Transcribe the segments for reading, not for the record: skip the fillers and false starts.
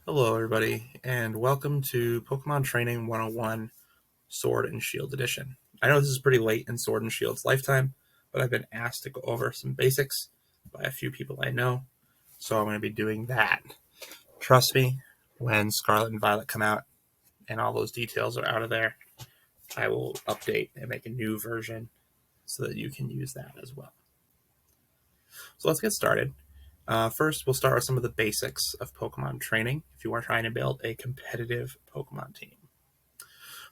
Hello, everybody, and welcome to Pokemon Training 101 Sword and Shield Edition. I know this is pretty late in Sword and Shield's lifetime, but I've been asked to go over some basics by a few people I know, so I'm going to be doing that. Trust me, when Scarlet and Violet come out and all those details are out of there, I will update and make a new version so that you can use that as well. So let's get started. First, we'll start with some of the basics of Pokemon training if you are trying to build a competitive Pokemon team.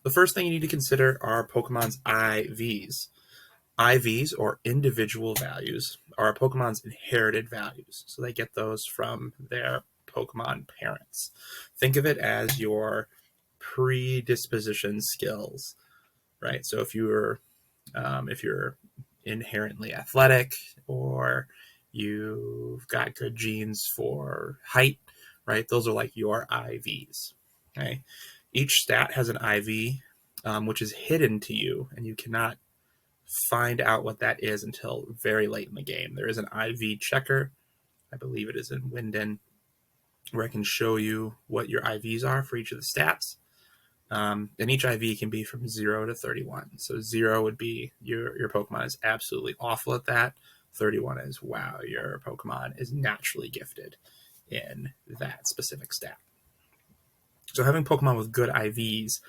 The first thing you need to consider are Pokemon's IVs. IVs, or individual values, are a Pokemon's inherited values. So they get those from their Pokemon parents. Think of it as your predisposition skills, right? So if you're inherently athletic, or you've got good genes for height, right? Those are like your IVs, right? Each stat has an IV, which is hidden to you, and you cannot find out what that is until very late in the game. There is an IV checker, I believe it is in Winden, where I can show you what your IVs are for each of the stats. And each IV can be from 0 to 31. So 0 would be your Pokemon is absolutely awful at that. 31 is, wow, your Pokemon is naturally gifted in that specific stat. So having Pokemon with good IVs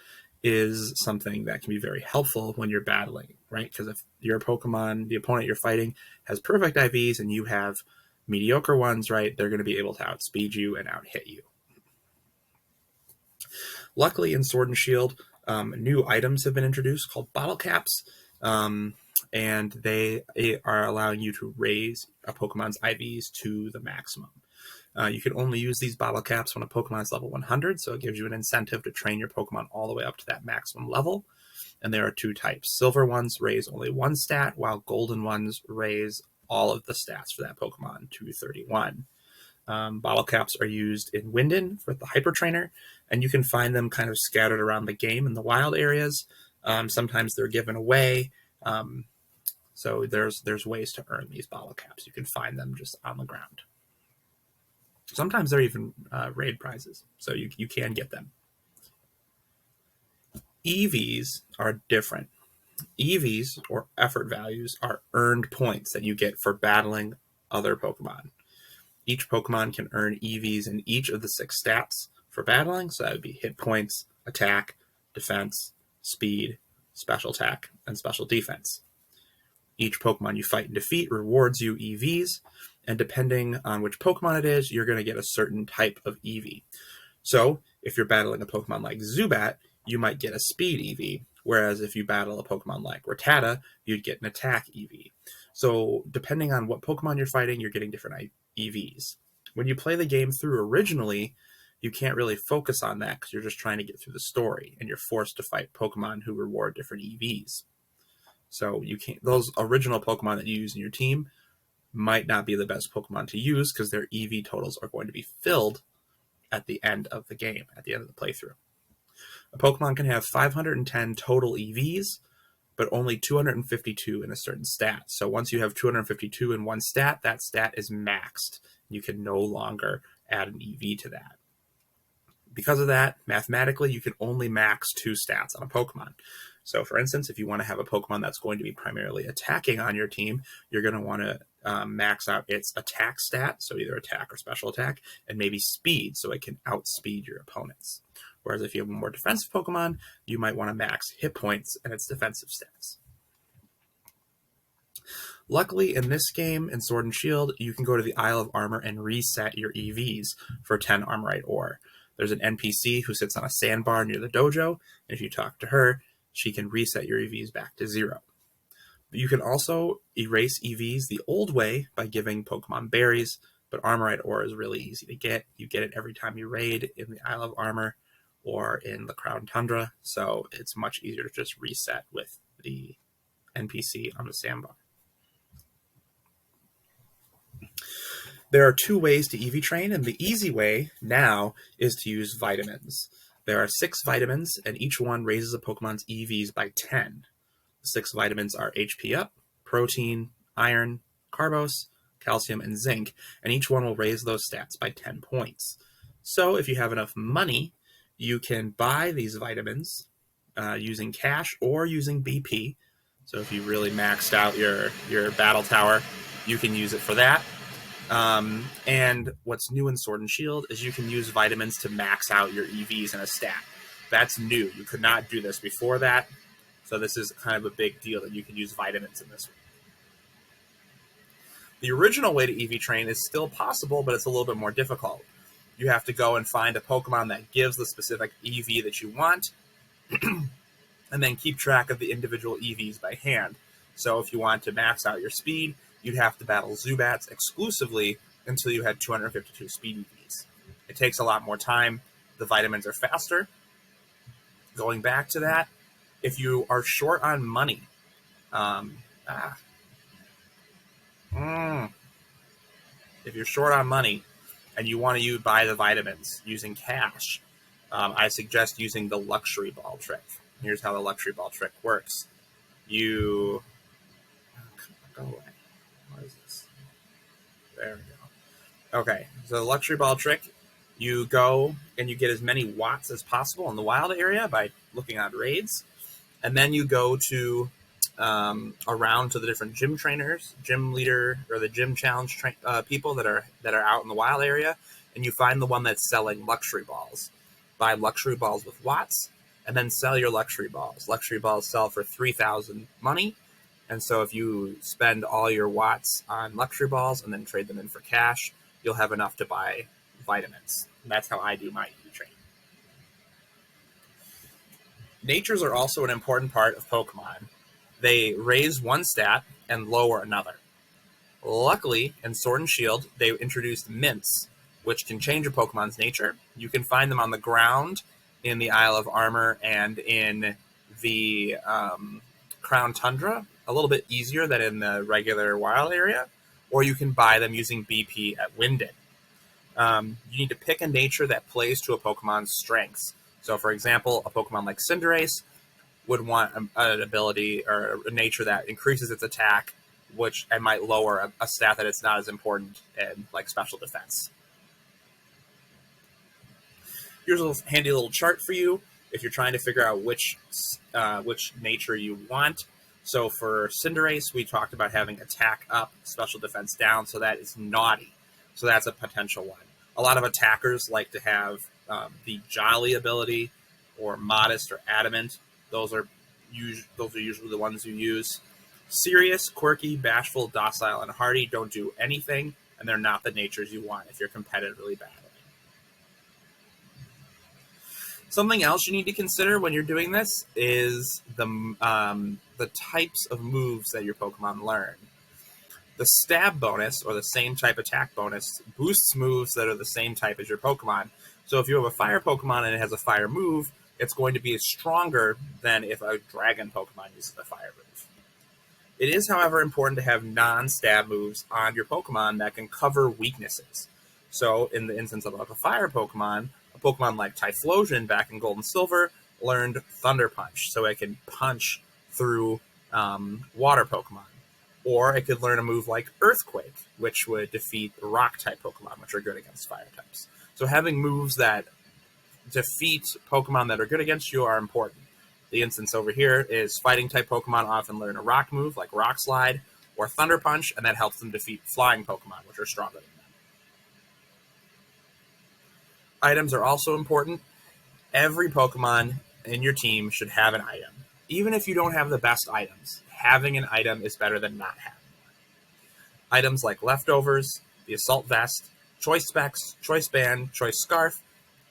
is something that can be very helpful when you're battling, right? Because if your Pokemon, the opponent you're fighting, has perfect IVs and you have mediocre ones, right, they're going to be able to outspeed you and outhit you. Luckily, in Sword and Shield, new items have been introduced called bottle caps, and they are allowing you to raise a Pokemon's IVs to the maximum. You can only use these bottle caps when a Pokemon is level 100, so it gives you an incentive to train your Pokemon all the way up to that maximum level. And there are two types. Silver ones raise only one stat, while golden ones raise all of the stats for that Pokemon to 31. Bottle caps are used in Winden for the Hyper Trainer, and you can find them kind of scattered around the game in the wild areas. Sometimes they're given away, so there's ways to earn these bottle caps. You can find them just on the ground. Sometimes they're even raid prizes, so you can get them. EVs are different. EVs, or effort values, are earned points that you get for battling other Pokemon. Each Pokemon can earn EVs in each of the 6 stats for battling, so that would be hit points, attack, defense, speed, special attack, and special defense. Each Pokemon you fight and defeat rewards you EVs, and depending on which Pokemon it is, you're going to get a certain type of EV. So, if you're battling a Pokemon like Zubat, you might get a speed EV, whereas if you battle a Pokemon like Rattata, you'd get an attack EV. So, depending on what Pokemon you're fighting, you're getting different EVs. When you play the game through originally, you can't really focus on that because you're just trying to get through the story, and you're forced to fight Pokemon who reward different EVs. So you can't; those original Pokemon that you use in your team might not be the best Pokemon to use because their EV totals are going to be filled at the end of the game, at the end of the playthrough. A Pokemon can have 510 total EVs, but only 252 in a certain stat. So once you have 252 in one stat, that stat is maxed. You can no longer add an EV to that. Because of that, mathematically, you can only max 2 stats on a Pokemon. So, for instance, if you want to have a Pokemon that's going to be primarily attacking on your team, you're going to want to max out its attack stat, so either attack or special attack, and maybe speed, so it can outspeed your opponents. Whereas if you have a more defensive Pokemon, you might want to max hit points and its defensive stats. Luckily, in this game, in Sword and Shield, you can go to the Isle of Armor and reset your EVs for 10 Armorite ore. There's an NPC who sits on a sandbar near the dojo, and if you talk to her, she can reset your EVs back to 0. But you can also erase EVs the old way by giving Pokemon berries, but Armorite ore is really easy to get. You get it every time you raid in the Isle of Armor or in the Crown Tundra, so it's much easier to just reset with the NPC on the sandbar. There are 2 ways to EV train, and the easy way now is to use vitamins. There are 6 vitamins, and each one raises a Pokemon's EVs by 10. The 6 vitamins are HP Up, Protein, Iron, Carbos, Calcium, and Zinc, and each one will raise those stats by 10 points. So if you have enough money, you can buy these vitamins using cash or using BP. So if you really maxed out your battle tower, you can use it for that. And what's new in Sword and Shield is you can use vitamins to max out your EVs in a stat. That's new. You could not do this before that. So this is kind of a big deal that you can use vitamins in this. The original way to EV train is still possible, but it's a little bit more difficult. You have to go and find a Pokemon that gives the specific EV that you want, and then keep track of the individual EVs by hand. So if you want to max out your speed, you'd have to battle Zubats exclusively until you had 252 speed EVs. It takes a lot more time. The vitamins are faster. Going back to that, if you are short on money, if you're short on money and you want to buy the vitamins using cash, I suggest using the luxury ball trick. Here's how the luxury ball trick works. You go away. What is this? There we go. Okay, so the luxury ball trick, you go and you get as many watts as possible in the wild area by looking at raids, and then you go to around to the different gym trainers, gym leader, or the gym challenge people that are out in the wild area, and you find the one that's selling luxury balls. Buy luxury balls with watts, and then sell your luxury balls. Luxury balls sell for 3,000 money, and so if you spend all your watts on luxury balls and then trade them in for cash, you'll have enough to buy vitamins. And that's how I do my EV trade. Natures are also an important part of Pokemon. They raise one stat and lower another. Luckily, in Sword and Shield, they introduced mints, which can change a Pokemon's nature. You can find them on the ground in the Isle of Armor and in the Crown Tundra, a little bit easier than in the regular wild area, or you can buy them using BP at Wyndon. You need to pick a nature that plays to a Pokemon's strengths. So, for example, a Pokemon like Cinderace would want an ability or a nature that increases its attack, which and might lower a stat that it's not as important in, like special defense. Here's a handy little chart for you if you're trying to figure out which nature you want. So for Cinderace, we talked about having attack up, special defense down, so that is naughty. So that's a potential one. A lot of attackers like to have the Jolly ability or Modest or Adamant. Those are usually the ones you use. Serious, quirky, bashful, docile, and hardy don't do anything, and they're not the natures you want if you're competitively battling. Something else you need to consider when you're doing this is the types of moves that your Pokemon learn. The stab bonus, or the same type attack bonus, boosts moves that are the same type as your Pokemon. So if you have a fire Pokemon and it has a fire move, it's going to be stronger than if a dragon Pokemon uses a fire move. It is, however, important to have non-stab moves on your Pokemon that can cover weaknesses. So in the instance of a fire Pokemon, a Pokemon like Typhlosion back in Gold and Silver learned Thunder Punch, so it can punch through water Pokemon. Or it could learn a move like Earthquake, which would defeat Rock-type Pokemon, which are good against Fire types. So having moves that defeat Pokemon that are good against you are important. The instance over here is Fighting-type Pokemon often learn a Rock move, like Rock Slide, or Thunder Punch, and that helps them defeat Flying Pokemon, which are stronger than them. Items are also important. Every Pokemon in your team should have an item. Even if you don't have the best items, having an item is better than not having one. Items like Leftovers, the Assault Vest, Choice Specs, Choice Band, Choice Scarf,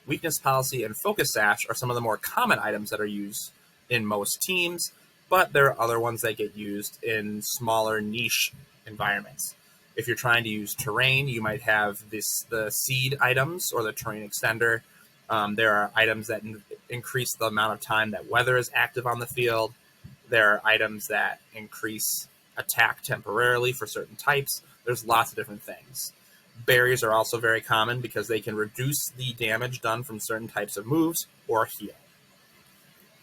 Weakness Policy, and Focus Sash are some of the more common items that are used in most teams, but there are other ones that get used in smaller niche environments. If you're trying to use terrain, you might have the seed items or the terrain extender. There are items that increase the amount of time that weather is active on the field. There are items that increase attack temporarily for certain types. There's lots of different things. Berries are also very common because they can reduce the damage done from certain types of moves or heal.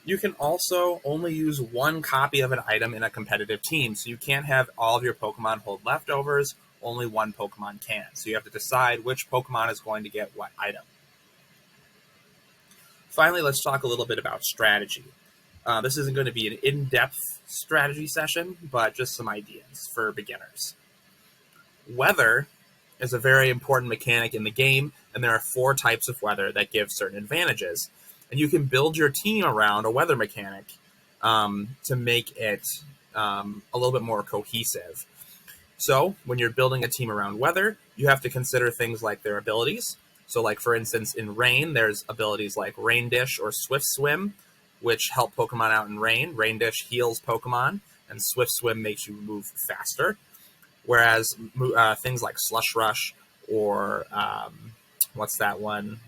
You can also only use one copy of an item in a competitive team, so you can't have all of your Pokemon hold Leftovers. Only one Pokemon can. So you have to decide which Pokemon is going to get what item. Finally, let's talk a little bit about strategy. This isn't going to be an in-depth strategy session, but just some ideas for beginners. Weather is a very important mechanic in the game, and there are 4 types of weather that give certain advantages. And you can build your team around a weather mechanic to make it a little bit more cohesive. So when you're building a team around weather, you have to consider things like their abilities. So like, for instance, in rain, there's abilities like Rain Dish or Swift Swim, which help Pokemon out in rain. Rain Dish heals Pokemon, and Swift Swim makes you move faster. Whereas things like Slush Rush or what's that one?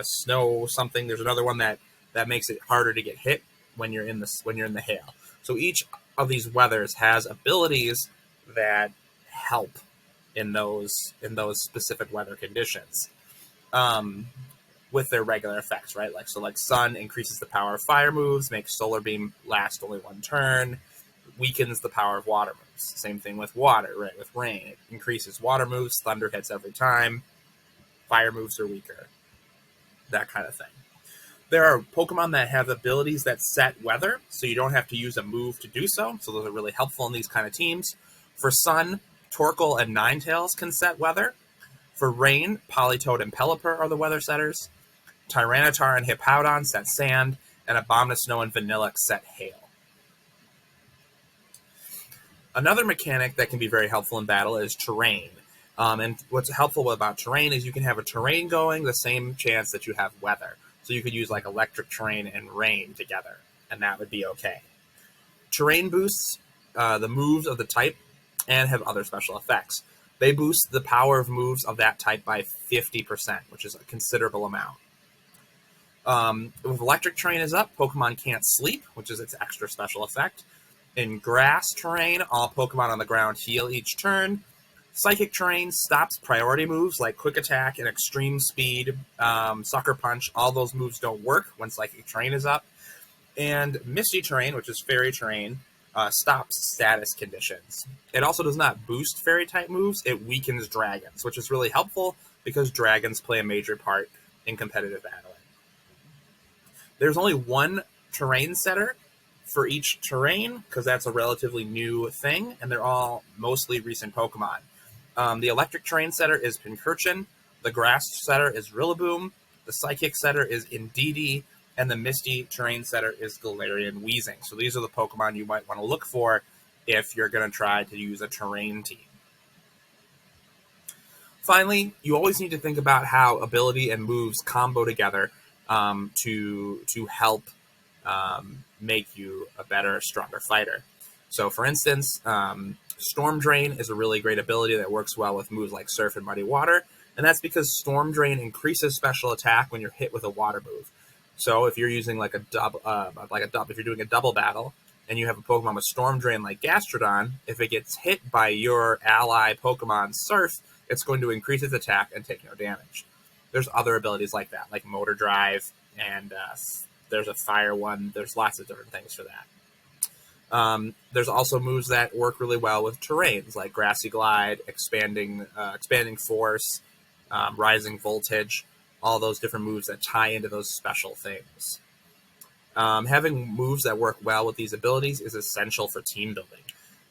Snow something. There's another one that makes it harder to get hit when you're in the hail. So each of these weathers has abilities that help in those specific weather conditions. With their regular effects, right? Like Sun increases the power of fire moves, makes Solar Beam last only 1 turn, weakens the power of water moves. Same thing with water, right? With rain, it increases water moves, thunder hits every time, fire moves are weaker, that kind of thing. There are Pokemon that have abilities that set weather, so you don't have to use a move to do so. So those are really helpful in these kind of teams. For Sun, Torkoal and Ninetales can set weather. For rain, Politoed and Pelipper are the weather setters. Tyranitar and Hippowdon set sand, and Abomasnow and Vanillish set hail. Another mechanic that can be very helpful in battle is terrain. And what's helpful about terrain is you can have a terrain going the same chance that you have weather. So you could use like electric terrain and rain together, and that would be okay. Terrain boosts the moves of the type and have other special effects. They boost the power of moves of that type by 50%, which is a considerable amount. If electric terrain is up, Pokemon can't sleep, which is its extra special effect. In grass terrain, all Pokemon on the ground heal each turn. Psychic terrain stops priority moves like Quick Attack and Extreme Speed, Sucker Punch. All those moves don't work when Psychic terrain is up. And Misty terrain, which is Fairy terrain, stops status conditions. It also does not boost Fairy-type moves. It weakens Dragons, which is really helpful because Dragons play a major part in competitive battling. There's only 1 terrain setter for each terrain, because that's a relatively new thing, and they're all mostly recent Pokemon. The electric terrain setter is Pincurchin, the grass setter is Rillaboom, the psychic setter is Indeedee, and the misty terrain setter is Galarian Weezing. So these are the Pokemon you might want to look for if you're going to try to use a terrain team. Finally, you always need to think about how ability and moves combo together to help make you a better, stronger fighter. So, for instance, Storm Drain is a really great ability that works well with moves like Surf and Muddy Water, and that's because Storm Drain increases special attack when you're hit with a water move. So, if you're using if you're doing a double battle and you have a Pokemon with Storm Drain like Gastrodon, if it gets hit by your ally Pokemon's Surf, it's going to increase its attack and take no damage. There's other abilities like that, like Motor Drive, and there's a Fire one. There's lots of different things for that. There's also moves that work really well with terrains, like Grassy Glide, Expanding Force, Rising Voltage, all those different moves that tie into those special things. Having moves that work well with these abilities is essential for team building.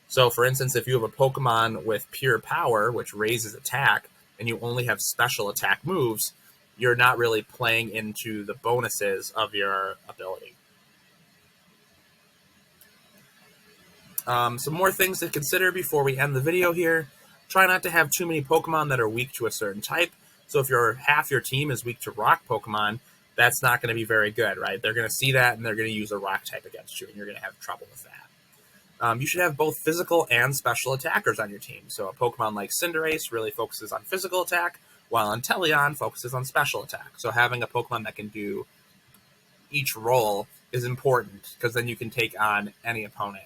So, for instance, if you have a Pokemon with Pure Power, which raises attack, and you only have special attack moves, you're not really playing into the bonuses of your ability. Some more things to consider before we end the video here. Try not to have too many Pokemon that are weak to a certain type. So if half your team is weak to rock Pokemon, that's not going to be very good, right? They're going to see that, and they're going to use a rock type against you, and you're going to have trouble with that. You should have both physical and special attackers on your team. So a Pokemon like Cinderace really focuses on physical attack, while Inteleon focuses on special attack. So having a Pokemon that can do each role is important, because then you can take on any opponent.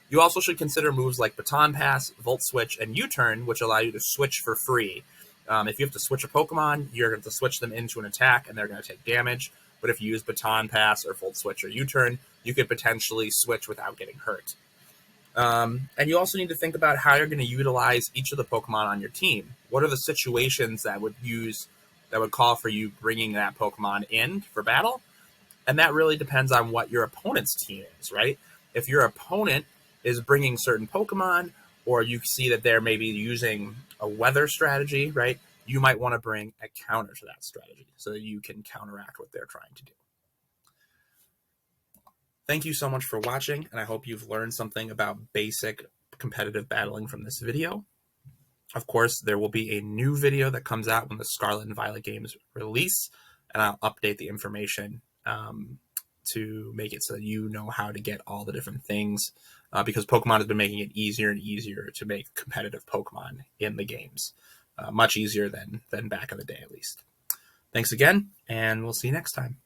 You also should consider moves like Baton Pass, Volt Switch, and U-Turn, which allow you to switch for free. If you have to switch a Pokemon, you're going to switch them into an attack, and they're going to take damage. But if you use Baton Pass or Volt Switch or U-Turn, you could potentially switch without getting hurt. And you also need to think about how you're going to utilize each of the Pokemon on your team. What are the situations that would call for you bringing that Pokemon in for battle? And that really depends on what your opponent's team is, right? If your opponent is bringing certain Pokemon, or you see that they're maybe using a weather strategy, right? You might want to bring a counter to that strategy so that you can counteract what they're trying to do. Thank you so much for watching, and I hope you've learned something about basic competitive battling from this video. Of course, there will be a new video that comes out when the Scarlet and Violet games release, and I'll update the information to make it so that you know how to get all the different things, because Pokemon has been making it easier and easier to make competitive Pokemon in the games. Much easier than back in the day, at least. Thanks again, and we'll see you next time.